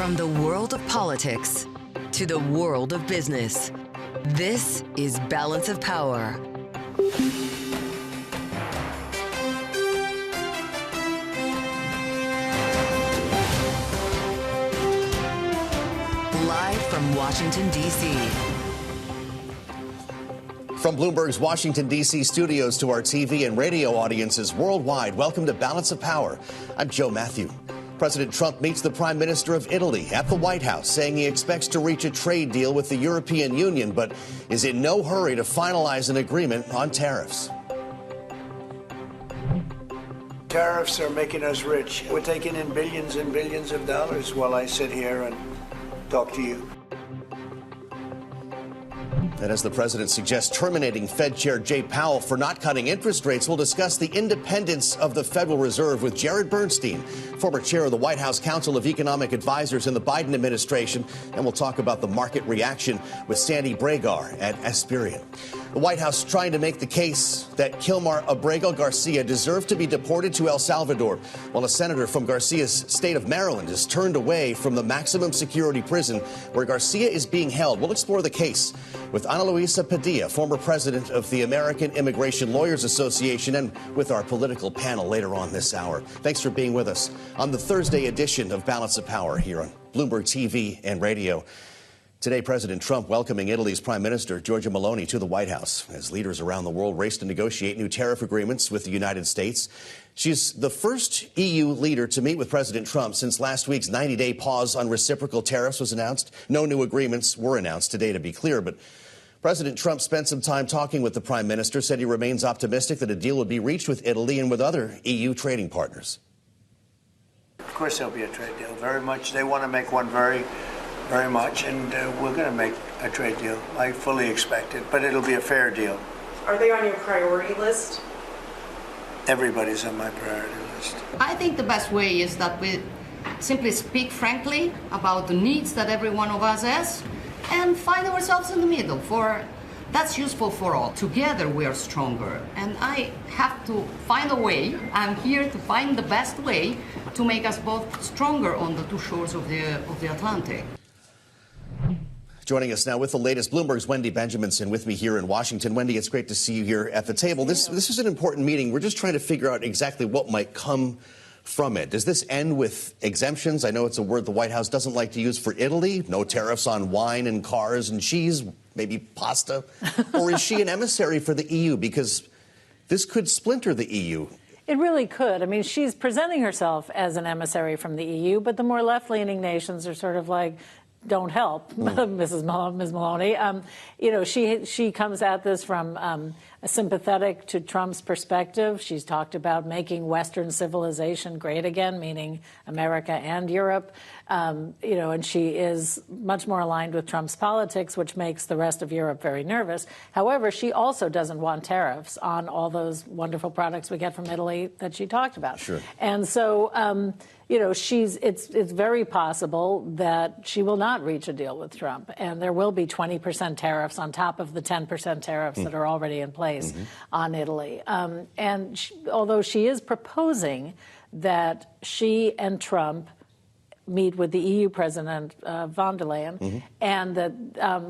From the world of politics to the world of business, this is Balance of Power. Live from Washington, D.C. From Bloomberg's Washington, D.C. studios to our TV and radio audiences worldwide, welcome to Balance of Power. I'm Joe Matthew. President Trump meets the Prime Minister of Italy at the White House, saying he expects to reach a trade deal with the European Union, but is in no hurry to finalize an agreement on tariffs. Tariffs are making us rich. We're taking in billions and billions of dollars while I sit here and talk to you. And as the president suggests terminating Fed Chair Jay Powell for not cutting interest rates, we'll discuss the independence of the Federal Reserve with Jared Bernstein, former chair of the White House Council of Economic Advisors in the Biden administration. And we'll talk about the market reaction with Sandi Bragar at Aspiriant. The White House trying to make the case that Kilmar Abrego Garcia deserved to be deported to El Salvador, while a senator from Garcia's state of Maryland is turned away from the maximum security prison where Garcia is being held. We'll explore the case with Annaluisa Padilla, former president of the American Immigration Lawyers Association, and with our political panel later on this hour. Thanks for being with us on the Thursday edition of Balance of Power here on Bloomberg TV and radio. Today, President Trump welcoming Italy's Prime Minister, Giorgia Meloni, to the White House as leaders around the world race to negotiate new tariff agreements with the United States. She's the first EU leader to meet with President Trump since last week's 90-day pause on reciprocal tariffs was announced. No new agreements were announced today, to be clear, but President Trump spent some time talking with the Prime Minister, said he remains optimistic that a deal would be reached with Italy and with other EU trading partners. Of course there'll be a trade deal, very much. They want to make one very much, and we're going to make a trade deal. I fully expect it, but it'll be a fair deal. Are they on your priority list? Everybody's on my priority list. I think the best way is that we simply speak frankly about the needs that every one of us has and find ourselves in the middle. That's useful for all. Together we are stronger, and I have to find a way. I'm here to find the best way to make us both stronger on the two shores of the Atlantic. Joining us now with the latest, Bloomberg's Wendy Benjaminson with me here in Washington. Wendy, it's great to see you here at the table. This is an important meeting. We're just trying to figure out exactly what might come from it. Does this end with exemptions? I know it's a word the White House doesn't like to use for Italy. No tariffs on wine and cars and cheese, maybe pasta. Or is she an emissary for the EU? Because this could splinter the EU. It really could. I mean, she's presenting herself as an emissary from the EU, but the more left-leaning nations are sort of like, don't help, Ms. Meloni. She comes at this from sympathetic to Trump's perspective. She's talked about making Western civilization great again, meaning America and Europe. And she is much more aligned with Trump's politics, which makes the rest of Europe very nervous. However, she also doesn't want tariffs on all those wonderful products we get from Italy that she talked about. Sure. And so, it's very possible that she will not reach a deal with Trump, and there will be 20% tariffs on top of the 10% tariffs that are already in place on Italy. Although she is proposing that she and Trump meet with the EU President von der Leyen, and that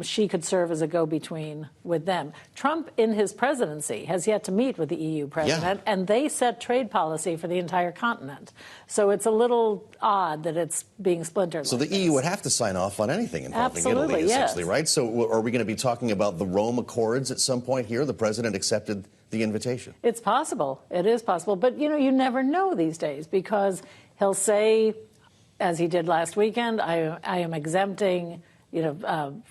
she could serve as a go-between with them. Trump, in his presidency, has yet to meet with the EU President, and they set trade policy for the entire continent. So it's a little odd that it's being splintered. So like the EU would have to sign off on anything involving Italy, essentially, right? So are we going to be talking about the Rome Accords at some point here? The president accepted the invitation. It's possible. It is possible. But, you never know these days, because he'll say, as he did last weekend, I am exempting,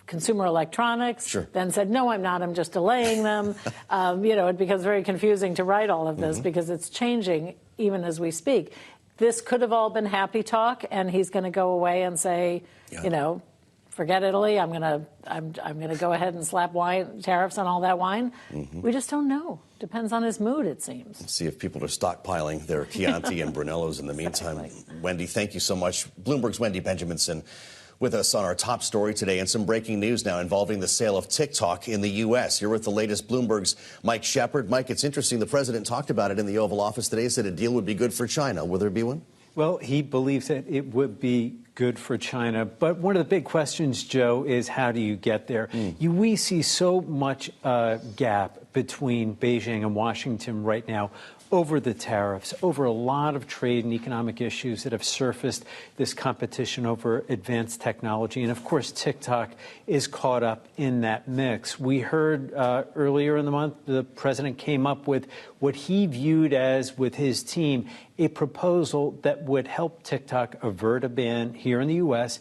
consumer electronics. Sure. Then said, no, I'm not. I'm just delaying them. It becomes very confusing to write all of this because it's changing even as we speak. This could have all been happy talk, and he's going to go away and say, forget Italy. I'm going to go ahead and slap tariffs on all that wine. We just don't know. Depends on his mood, it seems. Let's see if people are stockpiling their Chianti and Brunellos in the meantime. Exactly. Wendy, thank you so much. Bloomberg's Wendy Benjaminson with us on our top story today, and some breaking news now involving the sale of TikTok in the U.S. Here with the latest, Bloomberg's Mike Shepard. Mike, it's interesting. The president talked about it in the Oval Office today, said a deal would be good for China. Will there be one? Well, he believes that it would be good for China. But one of the big questions, Joe, is how do you get there? We see so much gap between Beijing and Washington right now over the tariffs, over a lot of trade and economic issues that have surfaced, this competition over advanced technology. And of course, TikTok is caught up in that mix. We heard earlier in the month, the president came up with what he viewed as, with his team, a proposal that would help TikTok avert a ban here in the U.S.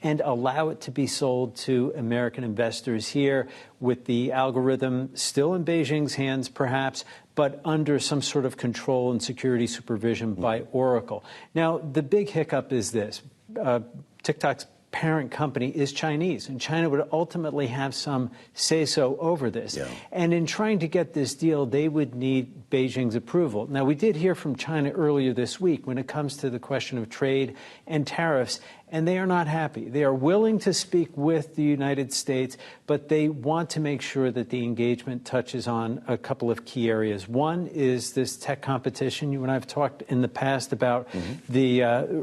and allow it to be sold to American investors here, with the algorithm still in Beijing's hands, perhaps, but under some sort of control and security supervision by Oracle. Now, the big hiccup is this. TikTok's parent company is Chinese, and China would ultimately have some say-so over this. Yeah. And in trying to get this deal, they would need Beijing's approval. Now, we did hear from China earlier this week when it comes to the question of trade and tariffs, and they are not happy. They are willing to speak with the United States, but they want to make sure that the engagement touches on a couple of key areas. One is this tech competition. You and I have talked in the past about the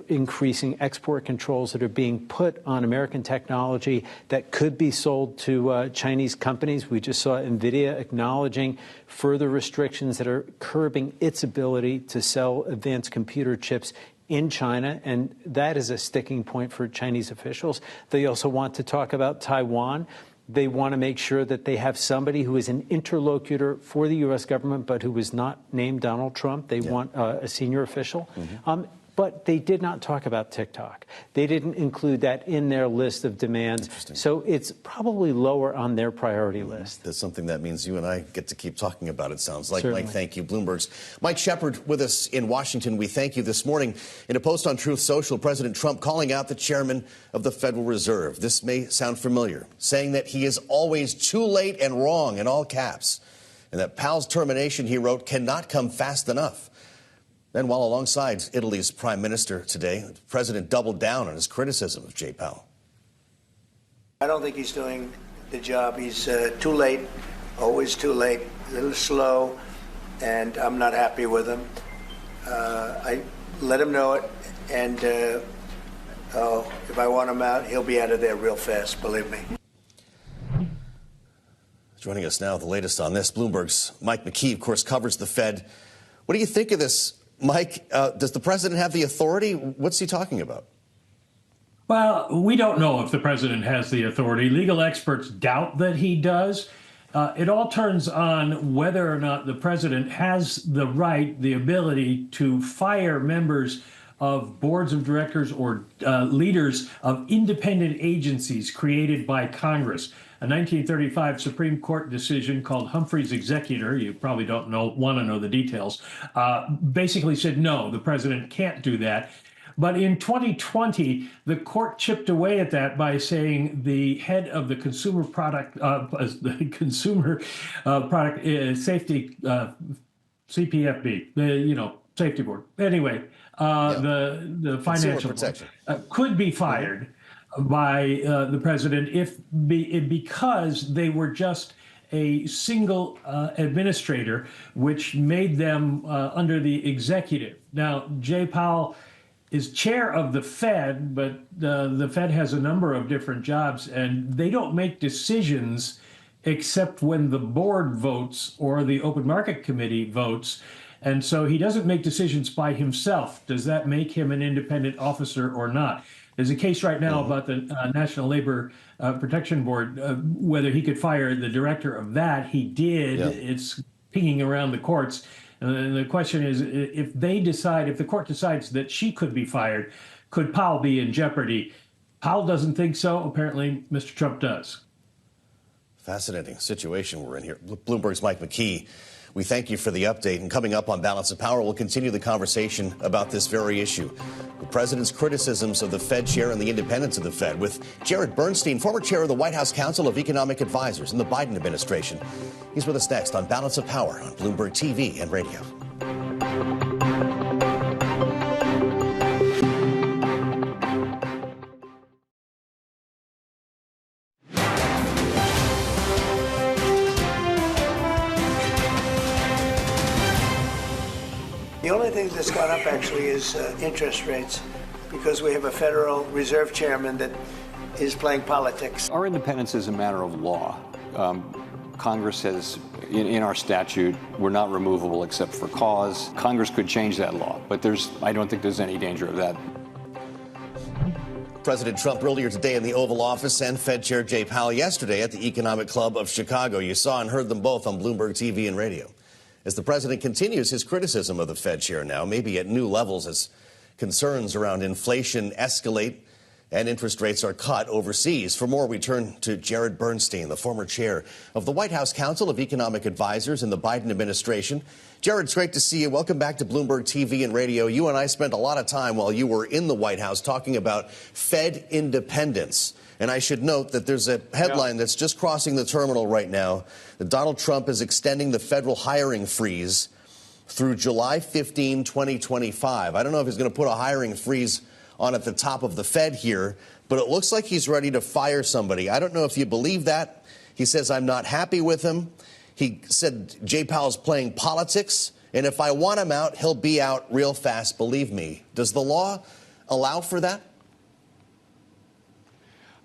increasing export controls that are being put on American technology that could be sold to Chinese companies. We just saw NVIDIA acknowledging further restrictions that are curbing its ability to sell advanced computer chips in China, and that is a sticking point for Chinese officials. They also want to talk about Taiwan. They want to make sure that they have somebody who is an interlocutor for the U.S. government, but who was not named Donald Trump. They want a senior official. But they did not talk about TikTok. They didn't include that in their list of demands. So it's probably lower on their priority list. That's something that means you and I get to keep talking about, it sounds like. Certainly. Mike, thank you. Bloomberg's Mike Shepard with us in Washington. We thank you this morning. In a post on Truth Social, President Trump calling out the chairman of the Federal Reserve. This may sound familiar, saying that he is always too late and wrong in all caps, and that Powell's termination, he wrote, cannot come fast enough. Then, while alongside Italy's prime minister today, the president doubled down on his criticism of Jay Powell. I don't think he's doing the job. He's too late, always too late, a little slow, and I'm not happy with him. I let him know it, and if I want him out, he'll be out of there real fast, believe me. Joining us now, the latest on this, Bloomberg's Mike McKee, of course, covers the Fed. What do you think of this? Mike, does the president have the authority? What's he talking about? Well, we don't know if the president has the authority. Legal experts doubt that he does. It all turns on whether or not the president has the right, the ability to fire members of boards of directors or leaders of independent agencies created by Congress. A 1935 Supreme Court decision called Humphrey's Executor, you probably don't want to know the details, basically said no, the president can't do that. But in 2020, the court chipped away at that by saying the head of the Consumer Product Safety, CPFB, safety board. Anyway, the financial protection could be fired by the president because they were just a single administrator, which made them under the executive. Now, Jay Powell is chair of the Fed, but the Fed has a number of different jobs, and they don't make decisions except when the board votes or the Open Market Committee votes. And so he doesn't make decisions by himself. Does that make him an independent officer or not? There's a case right now about the National Labor Protection Board, whether he could fire the director of that. He did. Yeah. It's pinging around the courts. And the question is, if the court decides that she could be fired, could Powell be in jeopardy? Powell doesn't think so. Apparently, Mr. Trump does. Fascinating situation we're in here. Bloomberg's Mike McKee. We thank you for the update. And coming up on Balance of Power, we'll continue the conversation about this very issue. The president's criticisms of the Fed chair and the independence of the Fed with Jerome Bernstein, former chair of the White House Council of Economic Advisors in the Biden administration. He's with us next on Balance of Power on Bloomberg TV and radio. The only thing that's gone up actually is interest rates, because we have a Federal Reserve Chairman that is playing politics. Our independence is a matter of law. Congress has, in our statute, we're not removable except for cause. Congress could change that law, but I don't think there's any danger of that. President Trump earlier today in the Oval Office and Fed Chair Jay Powell yesterday at the Economic Club of Chicago. You saw and heard them both on Bloomberg TV and radio. As the president continues his criticism of the Fed chair now, maybe at new levels as concerns around inflation escalate and interest rates are cut overseas. For more, we turn to Jared Bernstein, the former chair of the White House Council of Economic Advisors in the Biden administration. Jared, it's great to see you. Welcome back to Bloomberg TV and radio. You and I spent a lot of time while you were in the White House talking about Fed independence. And I should note that there's a headline that's just crossing the terminal right now that Donald Trump is extending the federal hiring freeze through July 15, 2025. I don't know if he's going to put a hiring freeze on at the top of the Fed here, but it looks like he's ready to fire somebody. I don't know if you believe that. He says, I'm not happy with him. He said Jay Powell's playing politics, and if I want him out, he'll be out real fast, believe me. Does the law allow for that?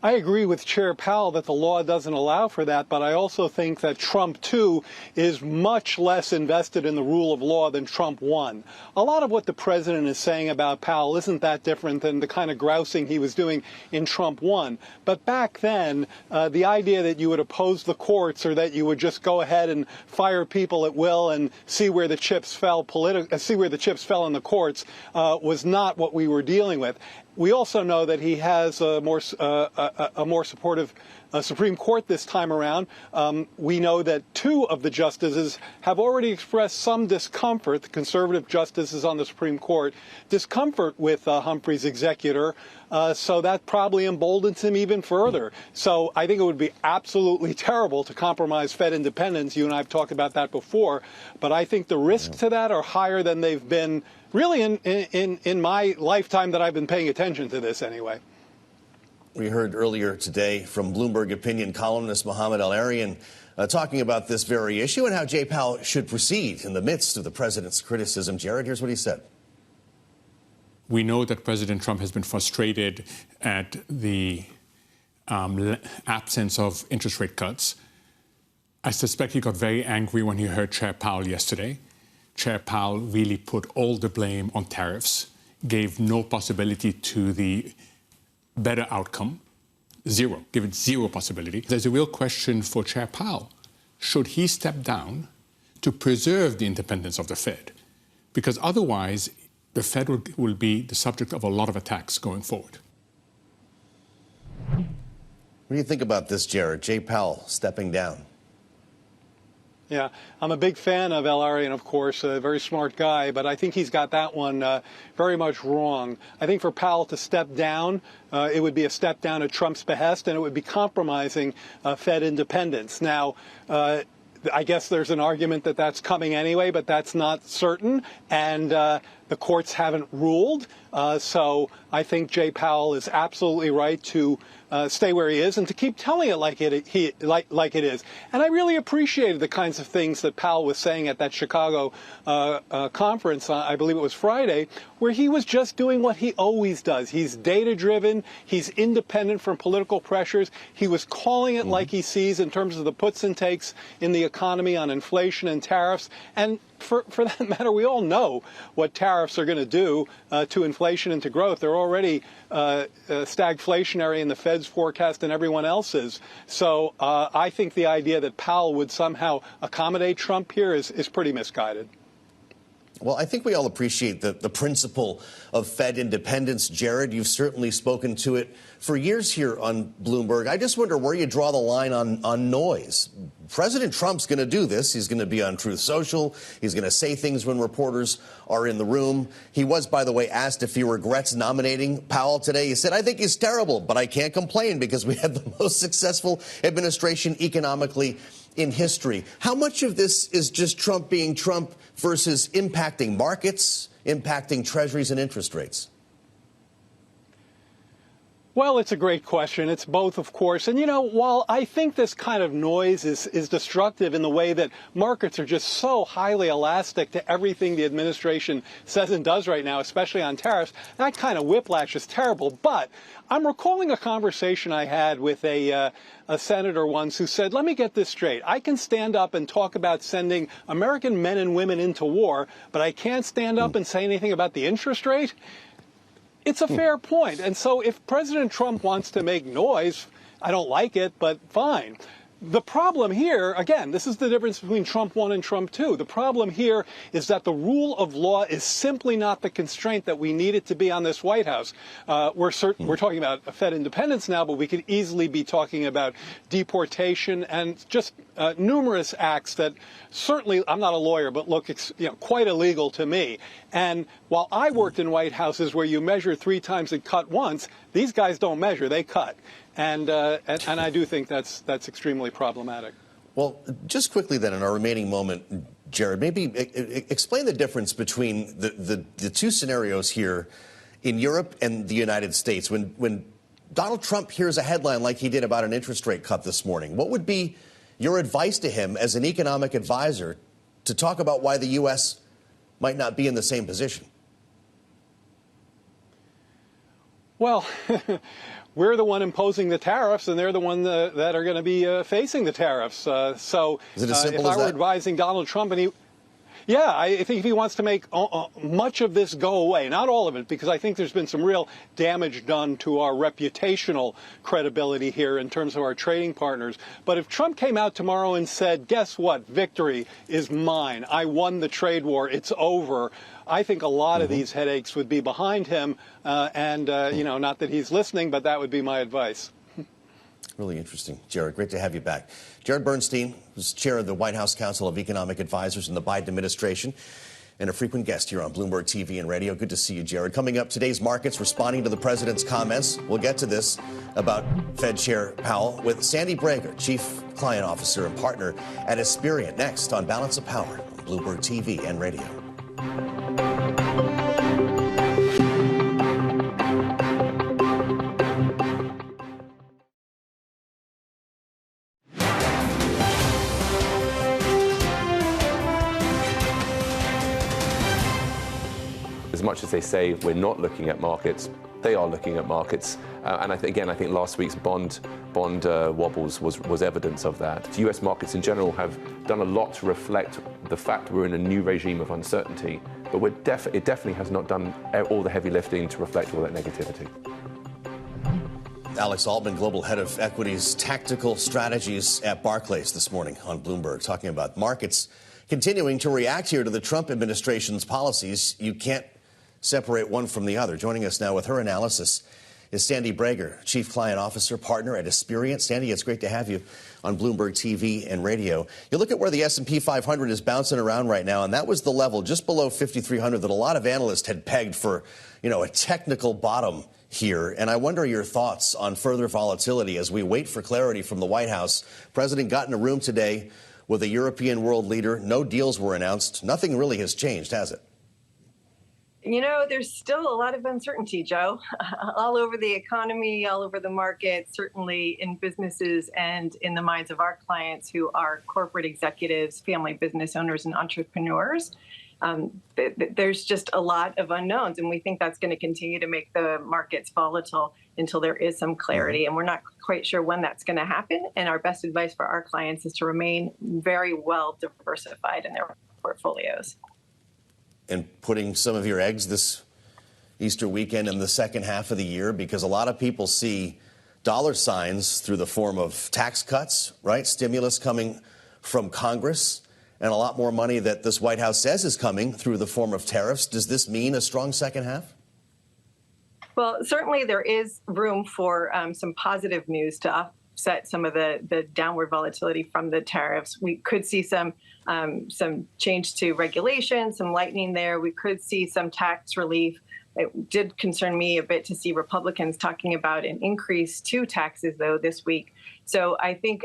I agree with Chair Powell that the law doesn't allow for that, but I also think that Trump, too, is much less invested in the rule of law than Trump 1. A lot of what the president is saying about Powell isn't that different than the kind of grousing he was doing in Trump 1. But back then, the idea that you would oppose the courts or that you would just go ahead and fire people at will and see where the chips fell in the courts was not what we were dealing with. We also know that he has a more supportive Supreme Court this time around. We know that 2 of the justices have already expressed some discomfort, the conservative justices on the Supreme Court, discomfort with Humphrey's executor. So that probably emboldens him even further. So I think it would be absolutely terrible to compromise Fed independence. You and I have talked about that before. But I think the risks to that are higher than they've been really in my lifetime that I've been paying attention to this anyway. We heard earlier today from Bloomberg opinion columnist Mohammed El-Arian talking about this very issue and how Jay Powell should proceed in the midst of the president's criticism. Jared, here's what he said. We know that President Trump has been frustrated at the absence of interest rate cuts. I suspect he got very angry when he heard Chair Powell yesterday. Chair Powell really put all the blame on tariffs, gave no possibility to the better outcome, zero, given zero possibility. There's a real question for Chair Powell. Should he step down to preserve the independence of the Fed? Because otherwise, the Fed will be the subject of a lot of attacks going forward. What do you think about this, Jared? Jay Powell stepping down. Yeah, I'm a big fan of El-Arian, of course, a very smart guy, but I think he's got that one very much wrong. I think for Powell to step down, it would be a step down at Trump's behest, and it would be compromising Fed independence. Now, I guess there's an argument that that's coming anyway, but that's not certain, and the courts haven't ruled. So I think Jay Powell is absolutely right to stay where he is and to keep telling it like it is. And I really appreciated the kinds of things that Powell was saying at that Chicago conference, I believe it was Friday, where he was just doing what he always does. He's data-driven. He's independent from political pressures. He was calling it like he sees in terms of the puts and takes in the economy on inflation and tariffs. And for that matter, we all know what tariffs are going to do to inflation and to growth. They're already stagflationary in the Fed's forecast and everyone else's. So I think the idea that Powell would somehow accommodate Trump here is pretty misguided. Well, I think we all appreciate the principle of Fed independence. Jared, you've certainly spoken to it for years here on Bloomberg. I just wonder where you draw the line on noise. President Trump's going to do this. He's going to be on Truth Social. He's going to say things when reporters are in the room. He was, by the way, asked if he regrets nominating Powell today. He said, I think he's terrible, but I can't complain because we had the most successful administration economically in history. How much of this is just Trump being Trump versus impacting markets, impacting treasuries and interest rates? Well, it's a great question. It's both, of course. And, you know, while I think this kind of noise is destructive in the way that markets are just so highly elastic to everything the administration says and does right now, especially on tariffs, that kind of whiplash is terrible. But I'm recalling a conversation I had with a senator once who said, let me get this straight. I can stand up and talk about sending American men and women into war, but I can't stand up and say anything about the interest rate. It's a fair point. And so if President Trump wants to make noise, I don't like it, but fine. The problem here, again, this is the difference between Trump 1 and Trump 2. The problem here is that the rule of law is simply not the constraint that we need it to be on this White House. We're talking about Fed independence now, but we could easily be talking about deportation and just numerous acts that certainly, I'm not a lawyer, but look, quite illegal to me. And while I worked in White Houses where you measure 3 times and cut once, these guys don't measure, they cut. And I do think that's extremely problematic. Well, just quickly then, in our remaining moment, Jared, maybe explain the difference between the two scenarios here in Europe and the United States. When Donald Trump hears a headline like he did about an interest rate cut this morning, what would be your advice to him as an economic advisor to talk about why the U.S. might not be in the same position? Well, we're the one imposing the tariffs, and they're the one that are going to be facing the tariffs. So is it as simple if as I were that? advising Donald Trump, and I think if he wants to make much of this go away, not all of it, because I think there's been some real damage done to our reputational credibility here in terms of our trading partners. But if Trump came out tomorrow and said, guess what, victory is mine, I won the trade war, it's over, I think a lot of these headaches would be behind him. Not that he's listening, but that would be my advice. Really interesting. Jared, great to have you back. Jared Bernstein, who's chair of the White House Council of Economic Advisors in the Biden administration and a frequent guest here on Bloomberg TV and radio. Good to see you, Jared. Coming up, today's markets responding to the president's comments. We'll get to this about Fed Chair Powell with Sandi Bragar, chief client officer and partner at Aspiriant, next on Balance of Power on Bloomberg TV and radio. As much as they say we're not looking at markets, they are looking at markets. And I think last week's bond wobbles was evidence of that. US markets in general have done a lot to reflect the fact we're in a new regime of uncertainty, but it definitely has not done all the heavy lifting to reflect all that negativity. Alex Altman, global head of equities tactical strategies at Barclays this morning on Bloomberg, talking about markets continuing to react here to the Trump administration's policies. You can't separate one from the other. Joining us now with her analysis is Sandi Bragar, chief client officer, partner at Aspiriant. Sandi, it's great to have you on Bloomberg TV and radio. You look at where the S&P 500 is bouncing around right now, and that was the level just below 5,300 that a lot of analysts had pegged for, a technical bottom here. And I wonder your thoughts on further volatility as we wait for clarity from the White House. President got in a room today with a European world leader. No deals were announced. Nothing really has changed, has it? There's still a lot of uncertainty, Joe, all over the economy, all over the market, certainly in businesses and in the minds of our clients who are corporate executives, family business owners, and entrepreneurs. There's just a lot of unknowns, and we think that's going to continue to make the markets volatile until there is some clarity. And we're not quite sure when that's going to happen. And our best advice for our clients is to remain very well diversified in their portfolios. And putting some of your eggs this Easter weekend in the second half of the year, because a lot of people see dollar signs through the form of tax cuts, right? Stimulus coming from Congress, and a lot more money that this White House says is coming through the form of tariffs. Does this mean a strong second half? Well, certainly there is room for some positive news to offset some of the downward volatility from the tariffs. We could see some change to regulation, some lightening there. We could see some tax relief It did concern me a bit to see Republicans talking about an increase to taxes, though, this week. So I think,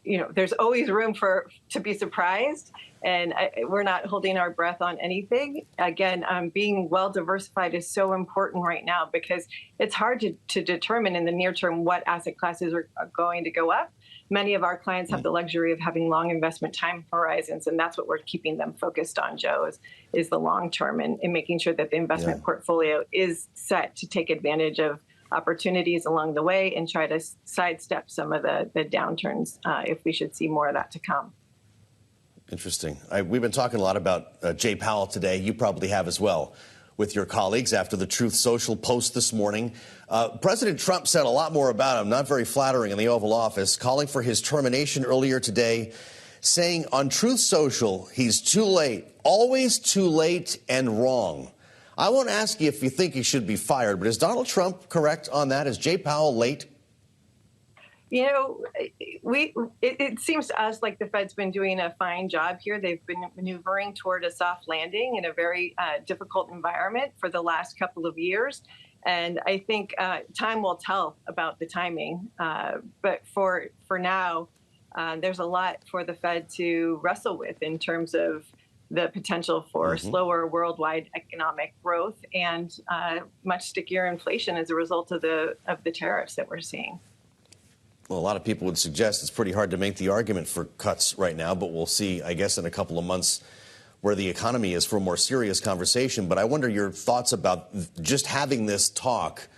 there's always room to be surprised, and we're not holding our breath on anything. Again, being well diversified is so important right now because it's hard to determine in the near term what asset classes are going to go up. Many of our clients have the luxury of having long investment time horizons, and that's what we're keeping them focused on, Joe, is the long term and making sure that the investment portfolio is set to take advantage of opportunities along the way and try to sidestep some of the downturns if we should see more of that to come. Interesting. We've been talking a lot about Jay Powell today. You probably have as well with your colleagues after the Truth Social post this morning. President Trump said a lot more about him, not very flattering in the Oval Office, calling for his termination earlier today, saying on Truth Social, he's too late, always too late and wrong. I won't ask you if you think he should be fired, but is Donald Trump correct on that? Is Jay Powell late? It seems to us like the Fed's been doing a fine job here. They've been maneuvering toward a soft landing in a very difficult environment for the last couple of years. And I think time will tell about the timing. But for now, there's a lot for the Fed to wrestle with in terms of the potential for slower worldwide economic growth and much stickier inflation as a result of the tariffs that we're seeing. Well, a lot of people would suggest it's pretty hard to make the argument for cuts right now, but we'll see, I guess, in a couple of months where the economy is for a more serious conversation. But I wonder your thoughts about just having this talk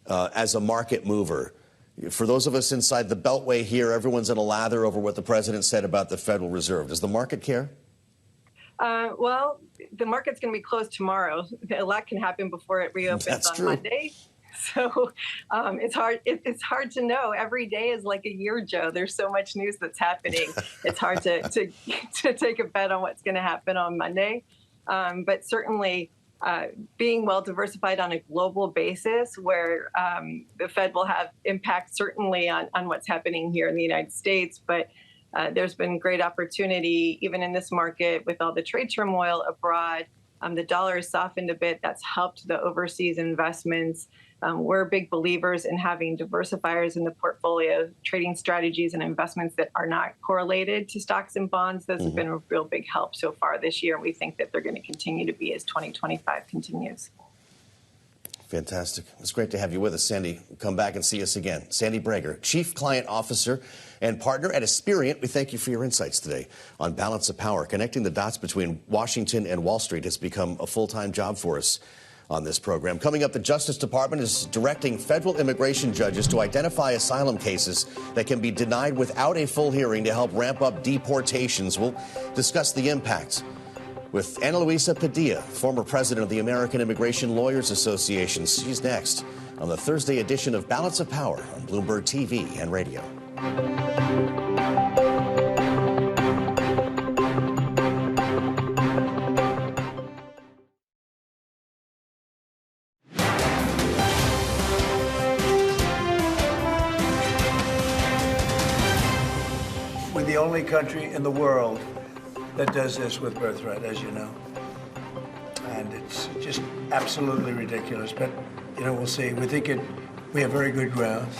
as a market mover. For those of us inside the Beltway here, everyone's in a lather over what the president said about the Federal Reserve. Does the market care? Well, the market's going to be closed tomorrow. A lot can happen before it reopens on Monday. So it's hard. It's hard to know. Every day is like a year, Joe. There's so much news that's happening. It's hard to take a bet on what's going to happen on Monday. But certainly, being well diversified on a global basis, where the Fed will have impact certainly on what's happening here in the United States, but there's been great opportunity even in this market with all the trade turmoil abroad. The dollar has softened a bit. That's helped the overseas investments. We're big believers in having diversifiers in the portfolio, trading strategies and investments that are not correlated to stocks and bonds. Those have been a real big help so far this year. And we think that they're going to continue to be as 2025 continues. Fantastic. It's great to have you with us, Sandi. Come back and see us again. Sandi Bragar, Chief Client Officer and Partner at Aspiriant. We thank you for your insights today on Balance of Power. Connecting the dots between Washington and Wall Street has become a full-time job for us on this program. Coming up, the Justice Department is directing federal immigration judges to identify asylum cases that can be denied without a full hearing to help ramp up deportations. We'll discuss the impacts with Annaluisa Padilla, former president of the American Immigration Lawyers Association. She's next on the Thursday edition of Balance of Power on Bloomberg TV and radio. We're the only country in the world that does this with Birthright, as you know. And it's just absolutely ridiculous. But, we'll see. We have very good grounds.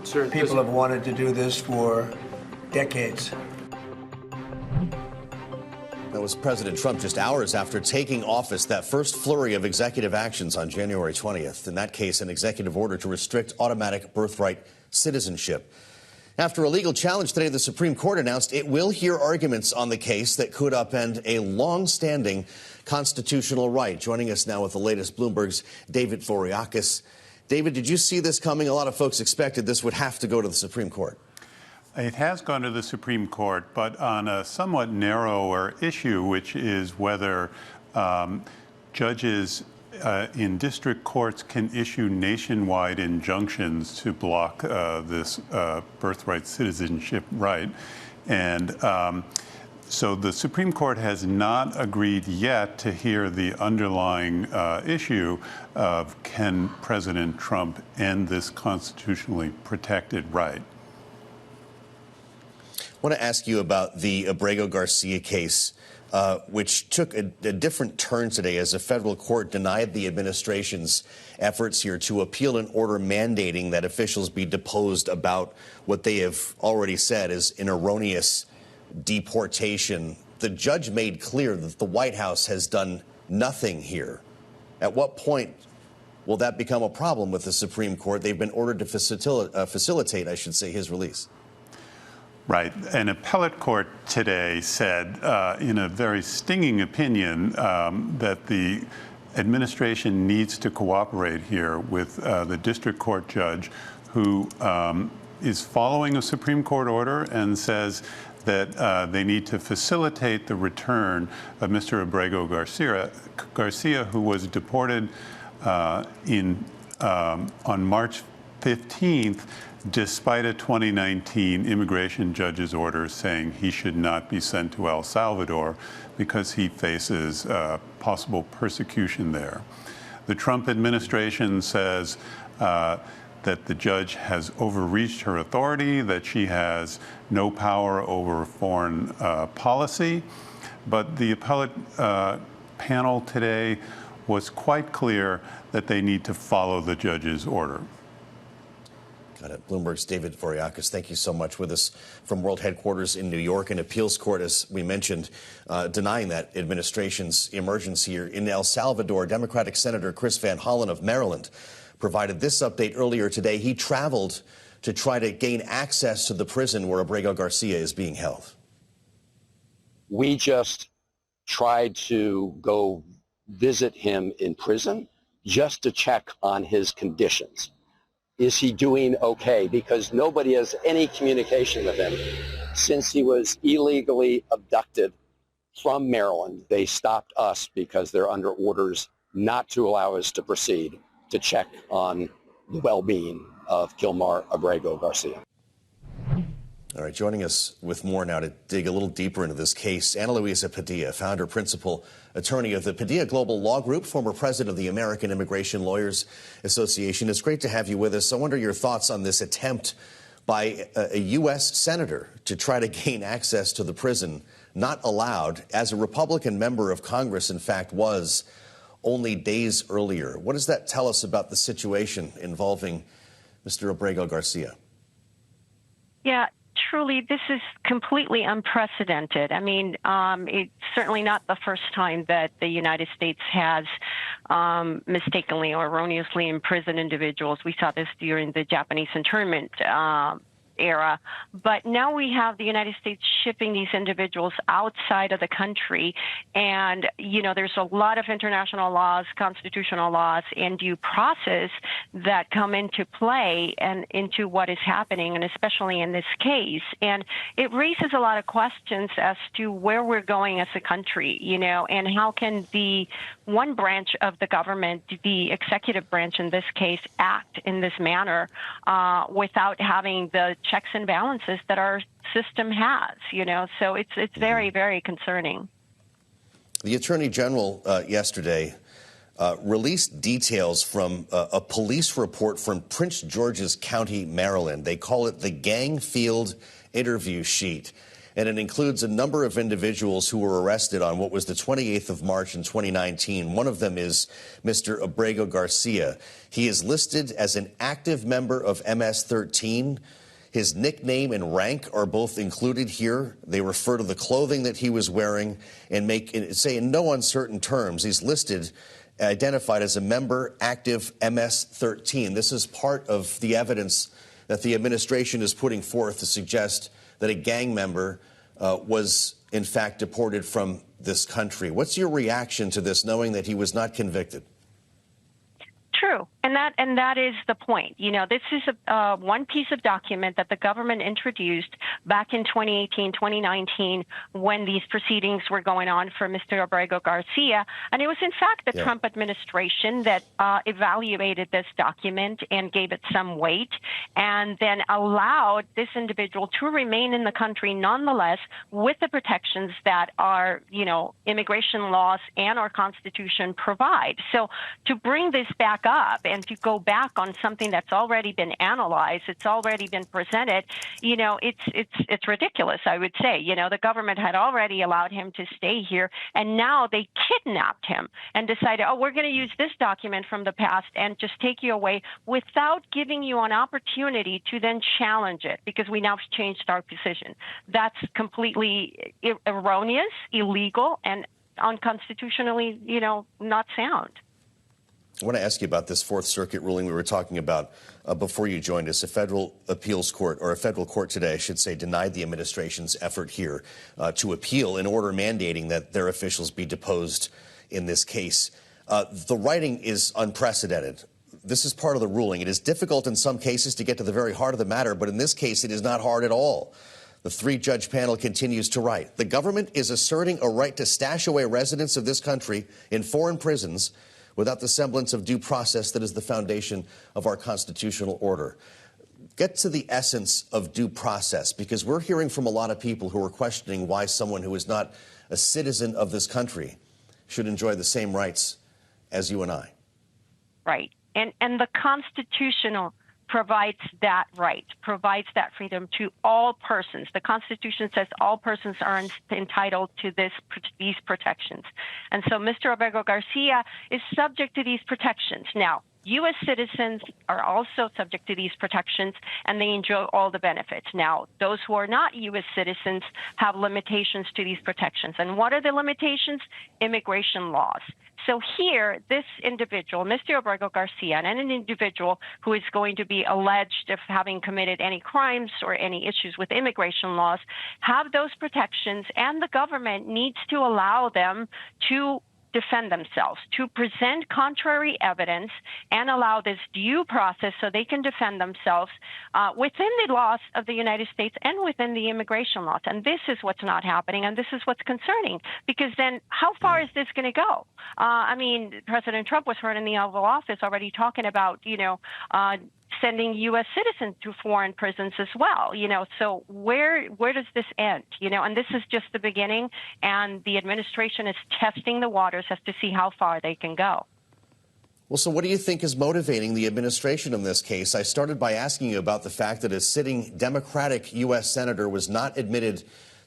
Sir, people have wanted to do this for decades. That was President Trump just hours after taking office, that first flurry of executive actions on January 20th. In that case, an executive order to restrict automatic birthright citizenship. After a legal challenge today, the Supreme Court announced it will hear arguments on the case that could upend a long-standing constitutional right. Joining us now with the latest, Bloomberg's David Voreacos. David, did you see this coming? A lot of folks expected this would have to go to the Supreme Court. It has gone to the Supreme Court, but on a somewhat narrower issue, which is whether judges in district courts can issue nationwide injunctions to block this birthright citizenship right. And so the Supreme Court has not agreed yet to hear the underlying issue of can President Trump end this constitutionally protected right. I want to ask you about the Abrego Garcia case which took a different turn today as a federal court denied the administration's efforts here to appeal an order mandating that officials be deposed about what they have already said is an erroneous deportation. The judge made clear that the White House has done nothing here. At what point will that become a problem with the Supreme Court? They've been ordered to facilitate, I should say, his release. Right. An appellate court today said in a very stinging opinion that the administration needs to cooperate here with the district court judge who is following a Supreme Court order and says that they need to facilitate the return of Mr. Abrego Garcia, who was deported on March 15th, despite a 2019 immigration judge's order saying he should not be sent to El Salvador because he faces possible persecution there. The Trump administration says that the judge has overreached her authority, that she has no power over foreign policy. But the appellate panel today was quite clear that they need to follow the judge's order. Got it. Bloomberg's David Voreacos, thank you so much. With us from World Headquarters in New York, an appeals court, as we mentioned, denying that administration's emergence here. In El Salvador, Democratic Senator Chris Van Hollen of Maryland provided this update earlier today. He traveled to try to gain access to the prison where Abrego Garcia is being held. We just tried to go visit him in prison just to check on his conditions. Is he doing okay? Because nobody has any communication with him since he was illegally abducted from Maryland. They stopped us because they're under orders not to allow us to proceed to check on the well-being of Kilmar Abrego Garcia. All right, joining us with more now to dig a little deeper into this case, Annaluisa Padilla, founder, principal attorney of the Padilla Global Law Group, former president of the American Immigration Lawyers Association. It's great to have you with us. I wonder your thoughts on this attempt by a U.S. senator to try to gain access to the prison, not allowed, as a Republican member of Congress, in fact, was only days earlier. What does that tell us about the situation involving Mr. Abrego Garcia? Yeah. Truly, this is completely unprecedented. I mean, it's certainly not the first time that the United States has mistakenly or erroneously imprisoned individuals. We saw this during the Japanese internment era. But now we have the United States shipping these individuals outside of the country. And, you know, there's a lot of international laws, constitutional laws, and due process that come into play and into what is happening, and especially in this case. And it raises a lot of questions as to where we're going as a country, you know, and how can the one branch of the government, the executive branch in this case, act in this manner without having the checks and balances that our system has, you know. So it's very, very concerning. The Attorney General yesterday released details from a police report from Prince George's County, Maryland. They call it the Gang Field Interview Sheet. And it includes a number of individuals who were arrested on what was the 28th of March in 2019. One of them is Mr. Abrego Garcia. He is listed as an active member of MS-13. His nickname and rank are both included here. They refer to the clothing that he was wearing and say in no uncertain terms, he's listed, identified as a member active MS-13. This is part of the evidence that the administration is putting forth to suggest that a gang member was, in fact, deported from this country. What's your reaction to this, knowing that he was not convicted? True. And that is the point. You know, this is one piece of document that the government introduced back in 2018, 2019, when these proceedings were going on for Mr. Abrego Garcia. And it was, in fact, the Trump administration that evaluated this document and gave it some weight and then allowed this individual to remain in the country nonetheless with the protections that our, you know, immigration laws and our Constitution provide. So to bring this back up and to go back on something that's already been analyzed, it's already been presented, you know, it's it's ridiculous, I would say. The government had already allowed him to stay here, and now they kidnapped him and decided, oh, we're going to use this document from the past and just take you away without giving you an opportunity to then challenge it, because we now have changed our position. That's completely erroneous, illegal, and unconstitutionally, not sound. I want to ask you about this Fourth Circuit ruling we were talking about before you joined us. A federal appeals court, or a federal court today, I should say, denied the administration's effort here to appeal an order mandating that their officials be deposed in this case. The writing is unprecedented. This is part of the ruling. It is difficult in some cases to get to the very heart of the matter, but in this case, it is not hard at all. The three-judge panel continues to write. The government is asserting a right to stash away residents of this country in foreign prisons without the semblance of due process that is the foundation of our constitutional order. Get to the essence of due process, because we're hearing from a lot of people who are questioning why someone who is not a citizen of this country should enjoy the same rights as you and I. Right. And the constitutional provides that right, provides that freedom to all persons. The Constitution says all persons are entitled to these protections. And so Mr. Abrego Garcia is subject to these protections. Now, U.S. citizens are also subject to these protections, and they enjoy all the benefits. Now, those who are not U.S. citizens have limitations to these protections. And what are the limitations? Immigration laws. So here, this individual, Mr. Abrego Garcia, and an individual who is going to be alleged of having committed any crimes or any issues with immigration laws, have those protections, and the government needs to allow them to defend themselves, to present contrary evidence and allow this due process so they can defend themselves within the laws of the United States and within the immigration laws. And this is what's not happening, and this is what's concerning, because then how far is this going to go? President Trump was heard in the Oval Office already talking about, sending U.S. citizens to foreign prisons as well. So where does this end? And this is just the beginning, and the administration is testing the waters as to see how far they can go. Well, so what do you think is motivating the administration in this case? I started by asking you about the fact that a sitting Democratic U.S. senator was not admitted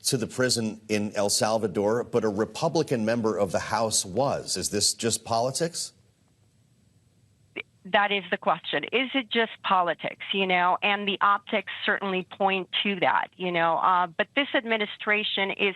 to the prison in El Salvador, but a Republican member of the House was. Is this just politics? That is the question. Is it just politics, And the optics certainly point to that, But this administration is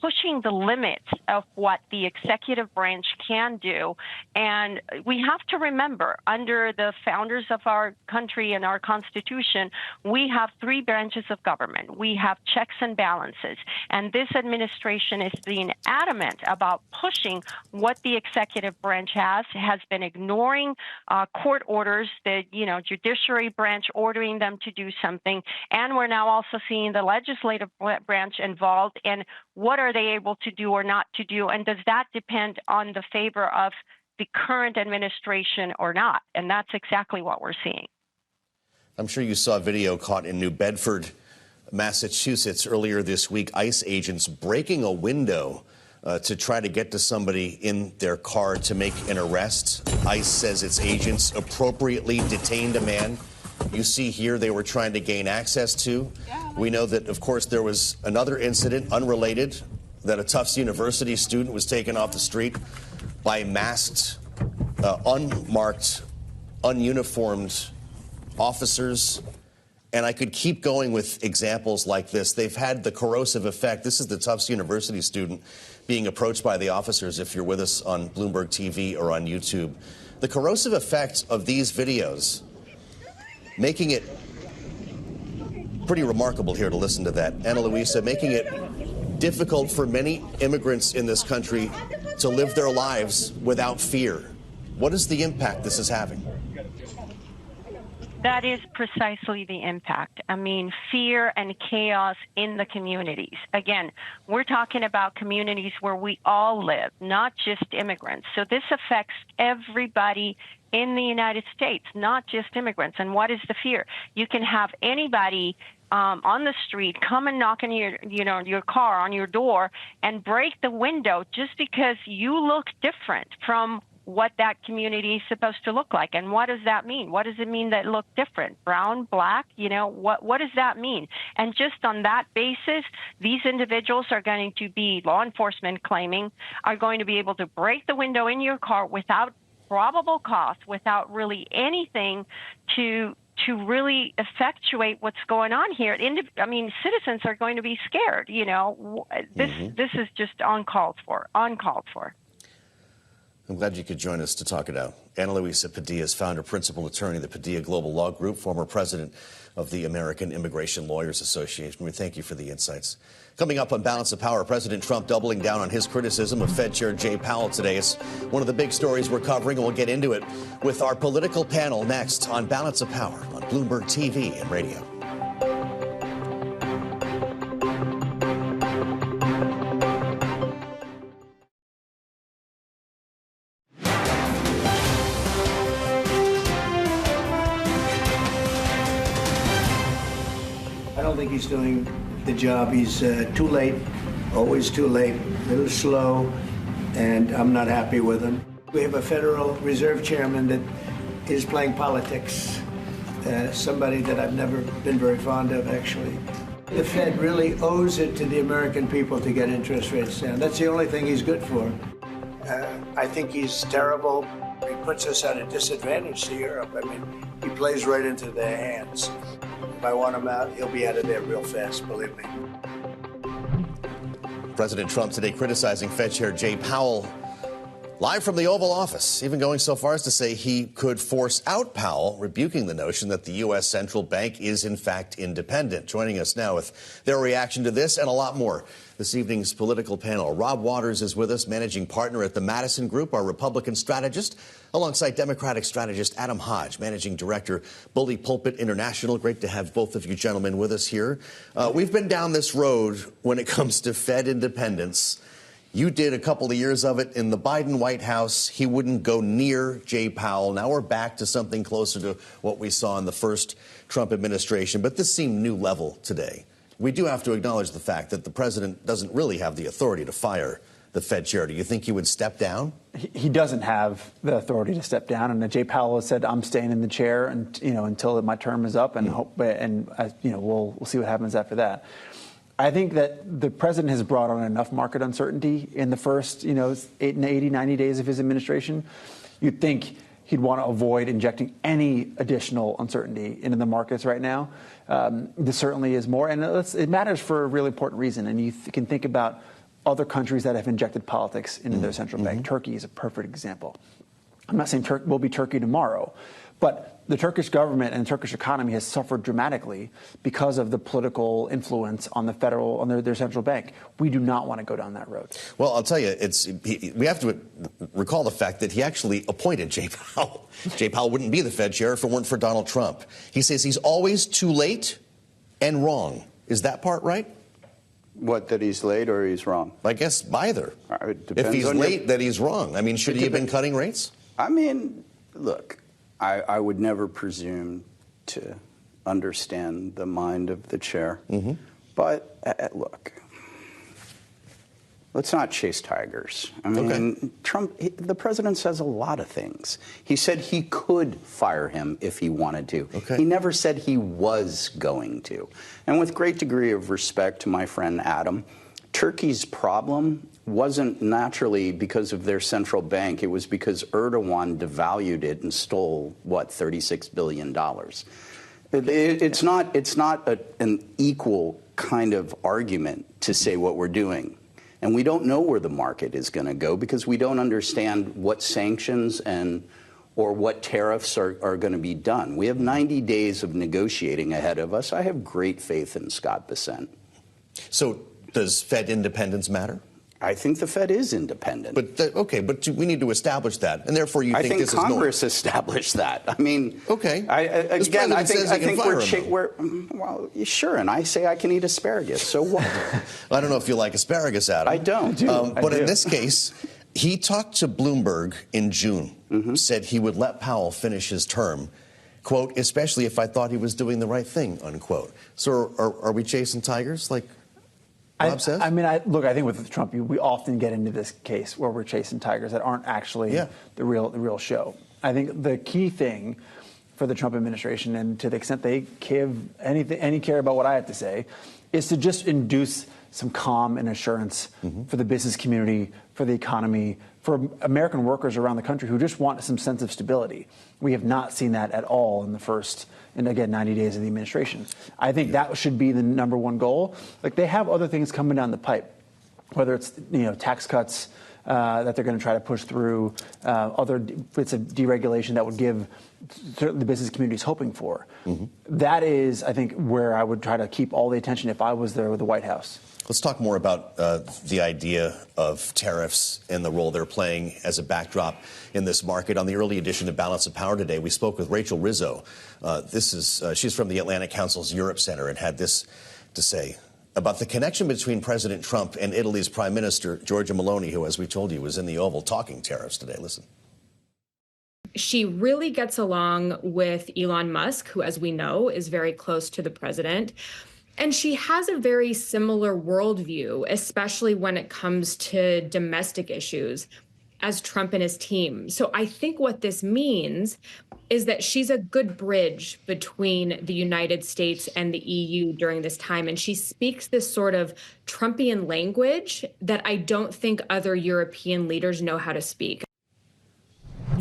pushing the limits of what the executive branch can do. And we have to remember, under the founders of our country and our Constitution, we have three branches of government. We have checks and balances. And this administration is being adamant about pushing what the executive branch has been ignoring court orders, the judiciary branch ordering them to do something. And we're now also seeing the legislative branch involved in what are they able to do or not to do, and does that depend on the favor of the current administration or not? And that's exactly what we're seeing. I'm sure you saw a video caught in New Bedford, Massachusetts earlier this week. ICE agents breaking a window to try to get to somebody in their car to make an arrest. ICE says its agents appropriately detained a man you see here they were trying to gain access to. We know that, of course, there was another incident unrelated, that a Tufts University student was taken off the street by masked, unmarked, ununiformed officers. And I could keep going with examples like this. They've had the corrosive effect. This is the Tufts University student being approached by the officers, if you're with us on Bloomberg TV or on YouTube. The corrosive effect of these videos, making it pretty remarkable here to listen to that. Annaluisa, making it difficult for many immigrants in this country to live their lives without fear. What is the impact this is having? That is precisely the impact. Fear and chaos in the communities. Again, we're talking about communities where we all live, not just immigrants. So this affects everybody in the United States, not just immigrants. And what is the fear? You can have anybody on the street come and knock on your car, on your door, and break the window just because you look different from what that community is supposed to look like. And what does that mean? What does it mean that look different? Brown, black, what does that mean? And just on that basis, these individuals are going to be, law enforcement claiming, are going to be able to break the window in your car without probable cause, without really anything to really effectuate what's going on here. Citizens are going to be scared. This is just uncalled for. I'm glad you could join us to talk it out. Annaluisa Padilla is founder, principal attorney of the Padilla Global Law Group, former president of the American Immigration Lawyers Association. We thank you for the insights. Coming up on Balance of Power, President Trump doubling down on his criticism of Fed Chair Jay Powell today. It's one of the big stories we're covering, and we'll get into it with our political panel next on Balance of Power on Bloomberg TV and radio. I don't think he's doing the job. He's too late, always too late, a little slow, and I'm not happy with him. We have a Federal Reserve Chairman that is playing politics, somebody that I've never been very fond of, actually. The Fed really owes it to the American people to get interest rates down. That's the only thing he's good for. I think he's terrible. He puts us at a disadvantage to Europe. I mean, he plays right into their hands. If I want him out, he'll be out of there real fast, believe me. President Trump today criticizing Fed Chair Jay Powell live from the Oval Office, even going so far as to say he could force out Powell, rebuking the notion that the U.S. central bank is, in fact, independent. Joining us now with their reaction to this and a lot more. This evening's political panel. Rob Waters is with us, managing partner at the Madison Group, our Republican strategist, alongside Democratic strategist Adam Hodge, managing director, Bully Pulpit International. Great to have both of you gentlemen with us here. We've been down this road when it comes to Fed independence. You did a couple of years of it in the Biden White House. He wouldn't go near Jay Powell. Now we're back to something closer to what we saw in the first Trump administration. But this seemed new level today. We do have to acknowledge the fact that the president doesn't really have the authority to fire the Fed chair. Do you think he would step down? He doesn't have the authority to step down. And Jay Powell has said, I'm staying in the chair and, until my term is up, and we'll see what happens after that. I think that the president has brought on enough market uncertainty in the first, 80, 90 days of his administration. You'd think he'd want to avoid injecting any additional uncertainty into the markets right now. This certainly is more. And it matters for a really important reason. And you can think about other countries that have injected politics into their central bank. Turkey is a perfect example. I'm not saying will be Turkey tomorrow, but the Turkish government and the Turkish economy has suffered dramatically because of the political influence on their central bank. We do not want to go down that road. Well, I'll tell you, we have to recall the fact that he actually appointed Jay Powell. Jay Powell wouldn't be the Fed chair if it weren't for Donald Trump. He says he's always too late and wrong. Is that part right? What, that he's late or he's wrong? I guess either. If he's late, that he's wrong. I mean, should he have been cutting rates? I mean, look, I would never presume to understand the mind of the chair. But look, let's not chase tigers. I mean, Trump, the president says a lot of things. He said he could fire him if he wanted to. He never said he was going to. And with great degree of respect to my friend Adam, Turkey's problem wasn't naturally because of their central bank. It was because Erdogan devalued it and stole, $36 billion. It's not an equal kind of argument to say what we're doing. And we don't know where the market is going to go because we don't understand what sanctions or what tariffs are going to be done. We have 90 days of negotiating ahead of us. I have great faith in Scott Bessent. So does Fed independence matter? I think the Fed is independent. But we need to establish that, and therefore you think this is normal. I think Congress established that. I mean, I think we're well, sure, and I say I can eat asparagus. So what? I don't know if you like asparagus, Adam. I don't. But in this case, he talked to Bloomberg in June, said he would let Powell finish his term, quote, especially if I thought he was doing the right thing, unquote. So are we chasing tigers? Rob says? I mean, look, I think with Trump, we often get into this case where we're chasing tigers that aren't actually the real show. I think the key thing for the Trump administration, and to the extent they give any care about what I have to say, is to just induce some calm and assurance for the business community, for the economy, for American workers around the country who just want some sense of stability. We have not seen that at all in the first, and again, 90 days of the administration. I think that should be the number one goal. Like, they have other things coming down the pipe, whether it's tax cuts that they're going to try to push through, other bits of deregulation that would give certainly the business community is hoping for. That is, I think, where I would try to keep all the attention if I was there with the White House. Let's talk more about the idea of tariffs and the role they're playing as a backdrop in this market. On the early edition of Balance of Power today, we spoke with Rachel Rizzo. She's from the Atlantic Council's Europe Center and had this to say about the connection between President Trump and Italy's Prime Minister, Giorgia Meloni, who, as we told you, was in the Oval talking tariffs today. Listen. She really gets along with Elon Musk, who, as we know, is very close to the president. And she has a very similar worldview, especially when it comes to domestic issues, as Trump and his team. So I think what this means is that she's a good bridge between the United States and the EU during this time. And she speaks this sort of Trumpian language that I don't think other European leaders know how to speak.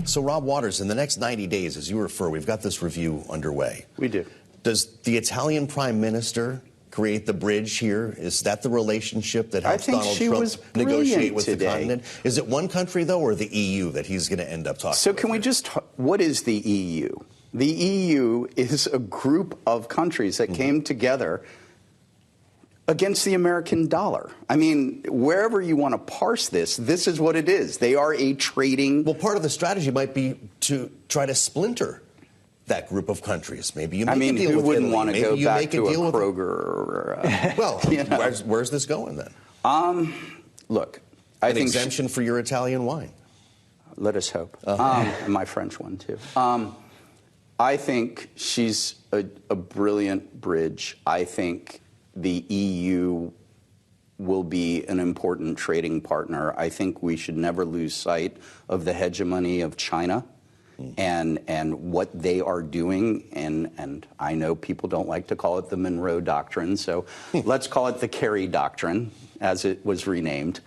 So, Rob Waters, in the next 90 days, as you refer, we've got this review underway. We do. Does the Italian Prime Minister create the bridge here? Is that the relationship that helps Donald Trump negotiate with the continent? Is it one country, though, or the EU that he's going to end up talking with? So can we just what is the EU? The EU is a group of countries that came together against the American dollar. I mean, wherever you want to parse this, this is what it is. They are a trading... Well, part of the strategy might be to try to splinter that group of countries. Maybe you make a deal with Italy. Who wouldn't want to go back to a Kroger or... well, where's this going then? Look, I think... An exemption for your Italian wine. Let us hope. And my French one, too. I think she's a brilliant bridge. I think the EU will be an important trading partner. I think we should never lose sight of the hegemony of China and what they are doing. And I know people don't like to call it the Monroe Doctrine, so let's call it the Kerry Doctrine, as it was renamed.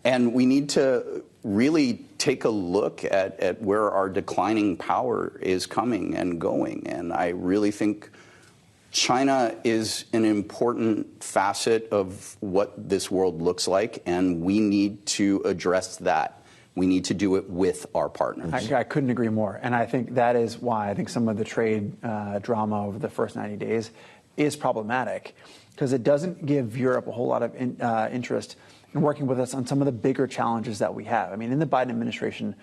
And we need to really take a look at where our declining power is coming and going. And I really think China is an important facet of what this world looks like, and we need to address that. We need to do it with our partners. I couldn't agree more. And I think that is why I think some of the trade drama over the first 90 days is problematic, because it doesn't give Europe a whole lot of interest in working with us on some of the bigger challenges that we have. I mean, in the Biden administration,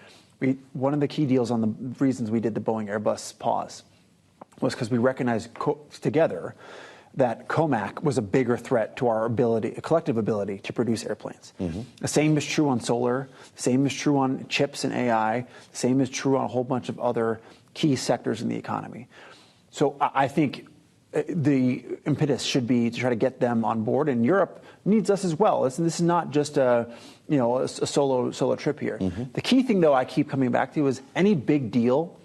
one of the key deals on the reasons we did the Boeing Airbus pause was because we recognized together that COMAC was a bigger threat to our collective ability to produce airplanes. The same is true on solar, the same is true on chips and AI, the same is true on a whole bunch of other key sectors in the economy. So I think the impetus should be to try to get them on board, and Europe needs us as well. This is not just a solo trip here. The key thing, though, I keep coming back to is any big deal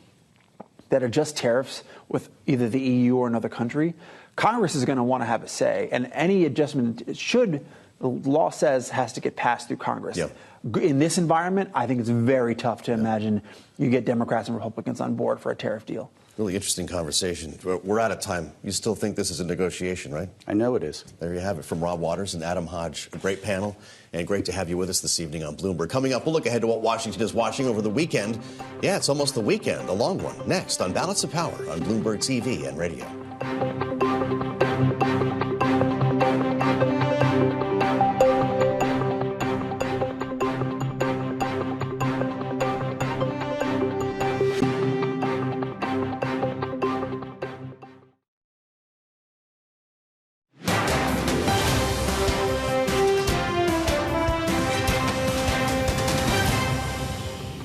that are just tariffs with either the EU or another country, Congress is going to want to have a say. And any adjustment the law says, has to get passed through Congress. Yep. In this environment, I think it's very tough to imagine you get Democrats and Republicans on board for a tariff deal. Really interesting conversation. We're out of time. You still think this is a negotiation, right? I know it is. There you have it from Rob Waters and Adam Hodge. A great panel, and great to have you with us this evening on Bloomberg. Coming up, we'll look ahead to what Washington is watching over the weekend. Yeah, it's almost the weekend, a long one. Next on Balance of Power on Bloomberg TV and radio.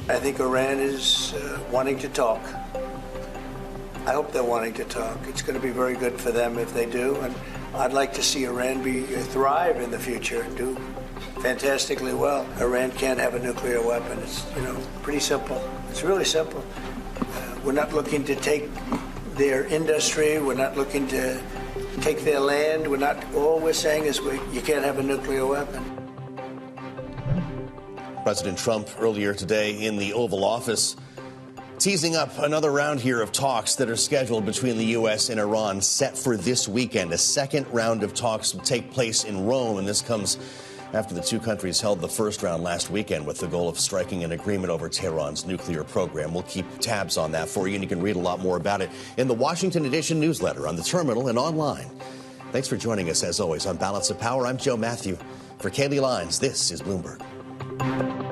I think Iran is wanting to talk. I hope they're wanting to talk. It's going to be very good for them if they do. And I'd like to see Iran thrive in the future, do fantastically well. Iran can't have a nuclear weapon. It's, pretty simple. It's really simple. We're not looking to take their industry. We're not looking to take their land. All we're saying is you can't have a nuclear weapon. President Trump earlier today in the Oval Office teasing up another round here of talks that are scheduled between the U.S. and Iran set for this weekend. A second round of talks will take place in Rome, and this comes after the two countries held the first round last weekend with the goal of striking an agreement over Tehran's nuclear program. We'll keep tabs on that for you, and you can read a lot more about it in the Washington Edition newsletter, on the terminal, and online. Thanks for joining us, as always, on Balance of Power. I'm Joe Matthew. For Kaylee Lines, this is Bloomberg.